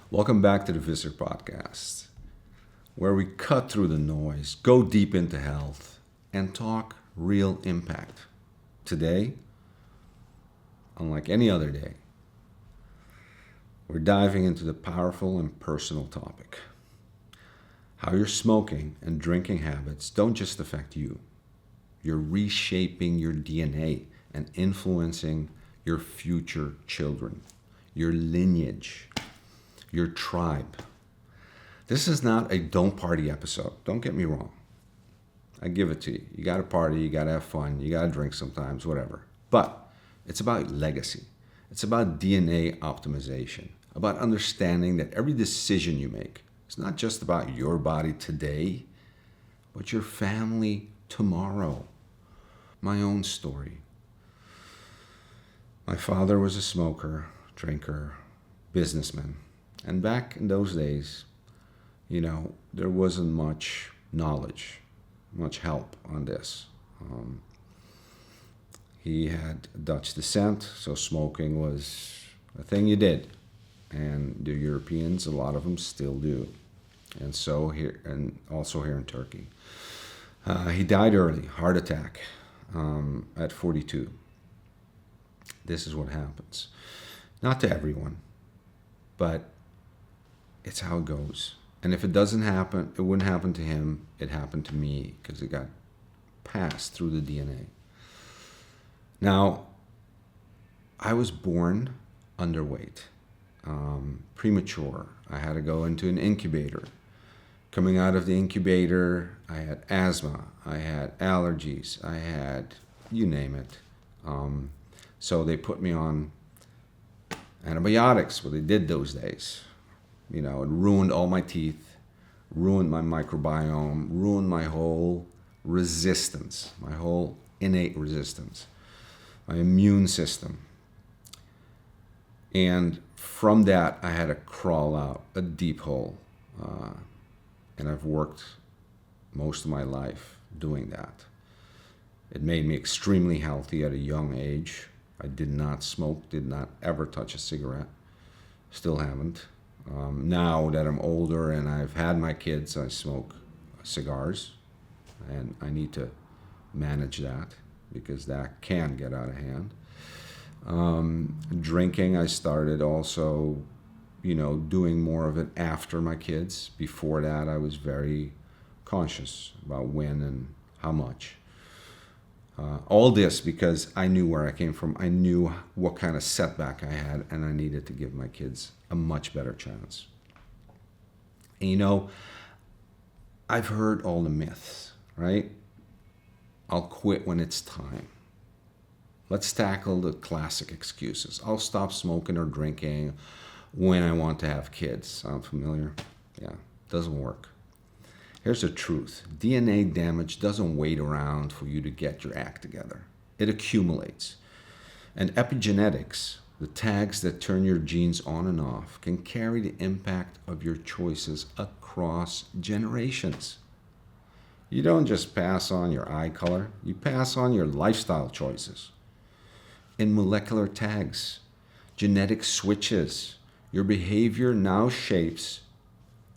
Welcome back to the Visser Podcast, where we cut through the noise, go deep into health, and talk real impact. Today, unlike any other day, we're diving into the powerful and personal topic. How your smoking and drinking habits don't just affect you. You're reshaping your DNA and influencing your future children, your lineage, your tribe. This is not a don't party episode. Don't get me wrong. I give it to you. You got to party, you got to have fun, you got to drink sometimes, whatever. But it's about legacy. It's about DNA optimization, about understanding that every decision you make is not just about your body today, but your family tomorrow. My own story. My father was a smoker, drinker, businessman. And back in those days, there wasn't much knowledge, much help on this. He had Dutch descent, so smoking was a thing you did. And the Europeans, a lot of them still do. And so here, and also here in Turkey. He died early, heart attack, at 42. This is what happens. Not to everyone, but it's how it goes. And if it doesn't happen, it wouldn't happen to him. It happened to me because it got passed through the DNA. Now, I was born underweight, premature. I had to go into an incubator. Coming out of the incubator, I had asthma, I had allergies, I had, you name it. So they put me on antibiotics, what they did those days. It ruined all my teeth, ruined my microbiome, ruined my whole resistance, my whole innate resistance, my immune system. And from that, I had to crawl out a deep hole. And I've worked most of my life doing that. It made me extremely healthy at a young age. I did not smoke, did not ever touch a cigarette. Still haven't. Now that I'm older and I've had my kids, I smoke cigars. And I need to manage that because that can get out of hand. Drinking, I started also doing more of it after my kids. Before that, I was very conscious about when and how much. All this because I knew where I came from. I knew what kind of setback I had, and I needed to give my kids a much better chance. And I've heard all the myths, right? I'll quit when it's time. Let's tackle the classic excuses. I'll stop smoking or drinking when I want to have kids. Sound familiar? Yeah, doesn't work. Here's the truth. DNA damage doesn't wait around for you to get your act together. It accumulates. And epigenetics, the tags that turn your genes on and off, can carry the impact of your choices across generations. You don't just pass on your eye color, you pass on your lifestyle choices. In molecular tags, genetic switches, your behavior now shapes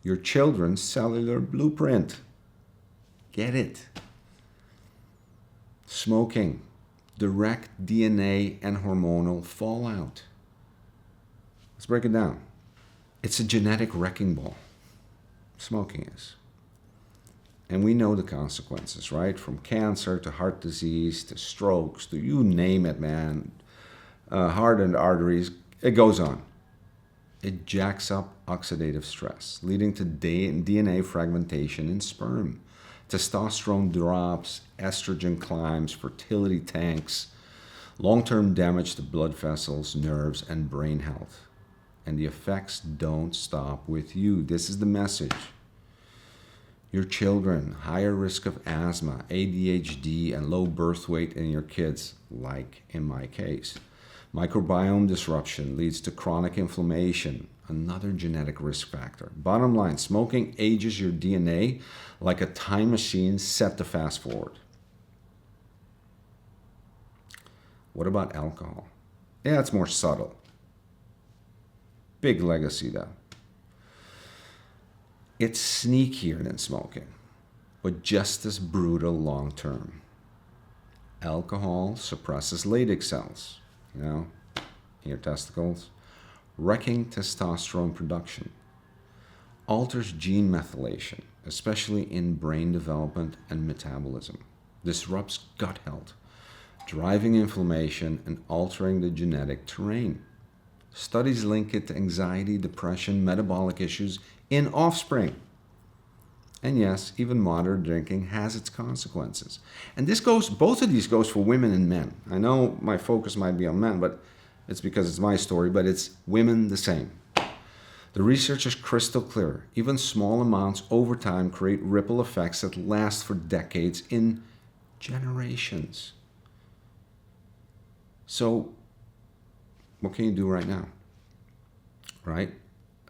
your children's cellular blueprint. Get it? Smoking, direct DNA and hormonal fallout. Let's break it down. It's a genetic wrecking ball. Smoking is. And we know the consequences, right? From cancer to heart disease to strokes to you name it, man. Heart and arteries, it goes on. It jacks up oxidative stress, leading to DNA fragmentation in sperm. Testosterone drops, estrogen climbs, fertility tanks, long-term damage to blood vessels, nerves, and brain health. And the effects don't stop with you. This is the message. Your children, higher risk of asthma, ADHD, and low birth weight in your kids, like in my case. Microbiome disruption leads to chronic inflammation, another genetic risk factor. Bottom line, smoking ages your DNA like a time machine set to fast forward. What about alcohol? Yeah, it's more subtle. Big legacy though. It's sneakier than smoking, but just as brutal long term. Alcohol suppresses Leydig cells, in your testicles, wrecking testosterone production. Alters gene methylation, especially in brain development and metabolism. Disrupts gut health, driving inflammation and altering the genetic terrain. Studies link it to anxiety, depression, metabolic issues in offspring. And yes, even moderate drinking has its consequences. And both of these goes for women and men. I know my focus might be on men, but it's because it's my story, but it's women the same. The research is crystal clear. Even small amounts over time create ripple effects that last for decades in generations. So, what can you do right now? Right?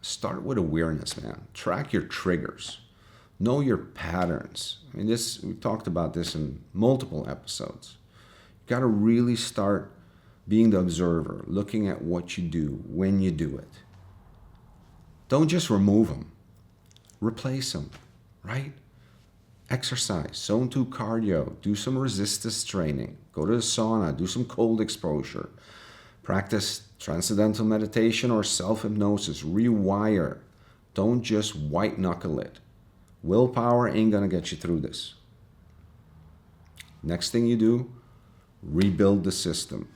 Start with awareness, man. Track your triggers. Know your patterns. I mean, we talked about this in multiple episodes. You got to really start being the observer, looking at what you do, when you do it. Don't just remove them. Replace them, right? Exercise, zone 2 cardio, do some resistance training, go to the sauna, do some cold exposure, practice transcendental meditation or self-hypnosis, rewire. Don't just white knuckle it. Willpower ain't gonna get you through this. Next thing you do, rebuild the system.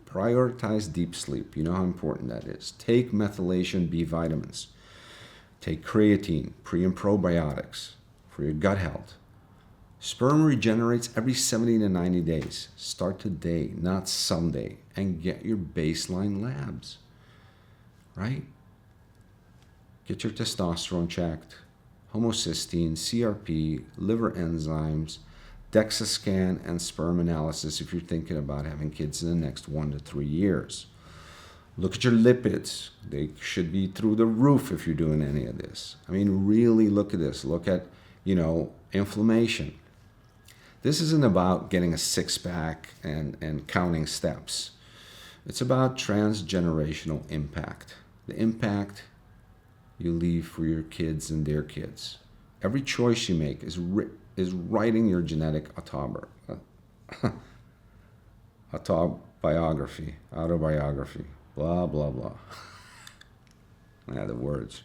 Prioritize deep sleep. You know how important that is. Take methylation B vitamins. Take creatine, pre and probiotics for your gut health. Sperm regenerates every 70 to 90 days. Start today, not someday, and get your baseline labs, right? Get your testosterone checked, homocysteine, CRP, liver enzymes, DEXA scan, and sperm analysis if you're thinking about having kids in the next 1 to 3 years. Look at your lipids. They should be through the roof if you're doing any of this. I mean, really look at this. Look at, inflammation. This isn't about getting a six-pack and counting steps. It's about transgenerational impact. The impact you leave for your kids and their kids. Every choice you make is writing your genetic autobiography, blah, blah, blah. Yeah, the words.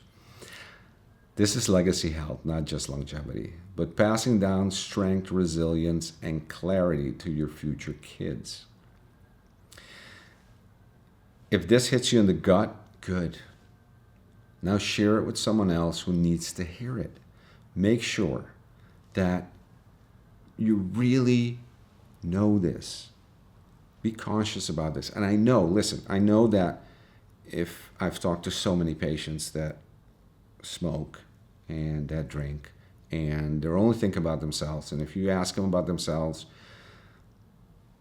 This is legacy health, not just longevity, but passing down strength, resilience, and clarity to your future kids. If this hits you in the gut, good. Now share it with someone else who needs to hear it. Make sure that you really know this. Be conscious about this. And I know that if I've talked to so many patients that smoke and that drink, and they're only thinking about themselves, and if you ask them about themselves,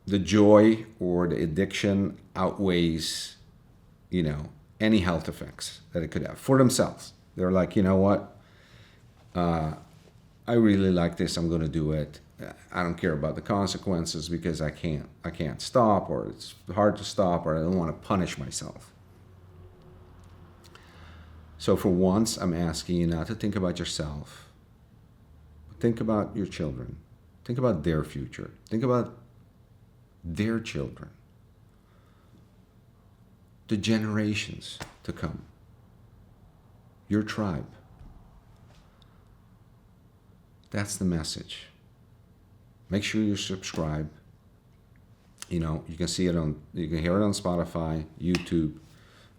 the joy or the addiction outweighs, any health effects that it could have for themselves. They're like, you know what? I really like this. I'm going to do it. I don't care about the consequences because I can't stop, or it's hard to stop, or I don't want to punish myself. So for once, I'm asking you not to think about yourself, but think about your children. Think about their future. Think about their children, the generations to come, your tribe. That's the message. Make sure you subscribe. You can hear it on Spotify, YouTube,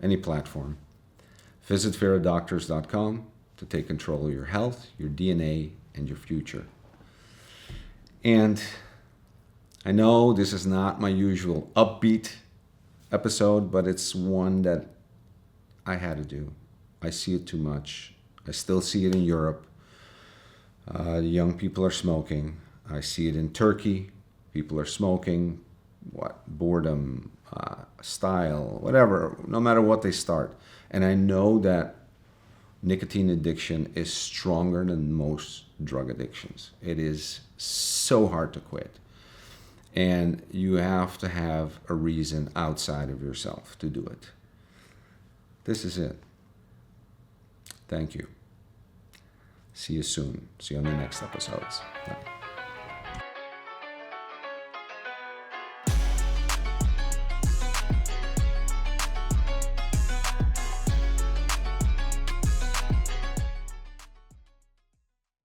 any platform. Visit veradoctors.com to take control of your health, your DNA, and your future. And I know this is not my usual upbeat episode, but it's one that I had to do. I see it too much. I still see it in Europe. Young people are smoking. I see it in Turkey. People are smoking. Boredom, style, whatever, no matter what they start. And I know that nicotine addiction is stronger than most drug addictions. It is so hard to quit. And you have to have a reason outside of yourself to do it. This is it. Thank you. See you soon. See you on the next episodes. Bye.